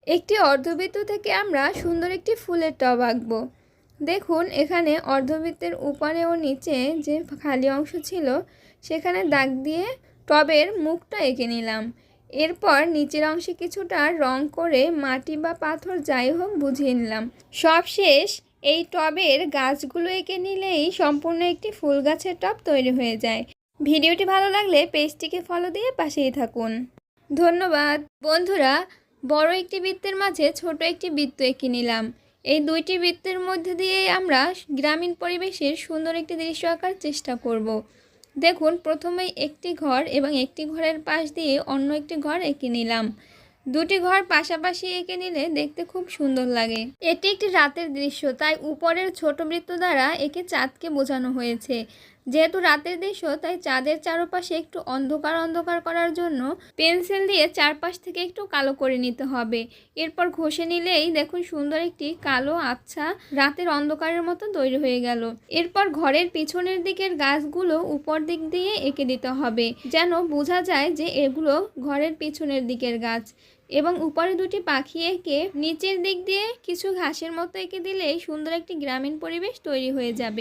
একটি অর্ধবৃত্ত থেকে আমরা সুন্দর একটি ফুলের টব আঁকবো। দেখুন এখানে অর্ধবৃত্তের উপরে ও নিচে যে খালি অংশ ছিল সেখানে দাগ দিয়ে টবের মুখটা এঁকে নিলাম। এরপর নিচের অংশে কিছুটা রং করে মাটি বা পাথর যাই হোক বুঝিয়ে নিলাম। সবশেষ এই টবের গাছগুলো এঁকে নিলেই সম্পূর্ণ একটি ফুল গাছের টব তৈরি হয়ে যায়। ভিডিওটি ভালো লাগলে পেজটিকে ফলো দিয়ে পাশেই থাকুন। ধন্যবাদ বন্ধুরা। বড় একটি বৃত্তের মাঝে ছোট একটি বৃত্ত এঁকে নিলাম। এই দুইটি বৃত্তের মধ্যে দিয়ে আমরা গ্রামীণ পরিবেশের সুন্দর একটি দৃশ্য আঁকার চেষ্টা করব। দেখুন প্রথমেই একটি ঘর এবং একটি ঘরের পাশ দিয়ে অন্য একটি ঘর এঁকে নিলাম। দুটি ঘর পাশাপাশি এঁকে নিলে দেখতে খুব সুন্দর লাগে। এটি একটি রাতের দৃশ্য, তাই উপরের ছোট বৃত্ত দ্বারা একে চাঁদকে বোঝানো হয়েছে। যেহেতু রাতের দৃশ্য তাই চাঁদের চারপাশে একটু অন্ধকার অন্ধকার করার জন্য পেন্সিল দিয়ে চারপাশ থেকে একটু কালো করে নিতে হবে। এরপর ঘষে নিলেই দেখুন সুন্দর একটি কালো আবছা রাতের অন্ধকারের মতো তৈরি হয়ে গেল। এরপর ঘরের পিছনের দিকের গাছগুলো উপর দিক দিয়ে এঁকে দিতে হবে, যেন বোঝা যায় যে এগুলো ঘরের পিছনের দিকের গাছ। এবং উপরে দুটি পাখি এঁকে নিচের দিক দিয়ে কিছু ঘাসের মতো এঁকে দিলেই সুন্দর একটি গ্রামীণ পরিবেশ তৈরি হয়ে যাবে।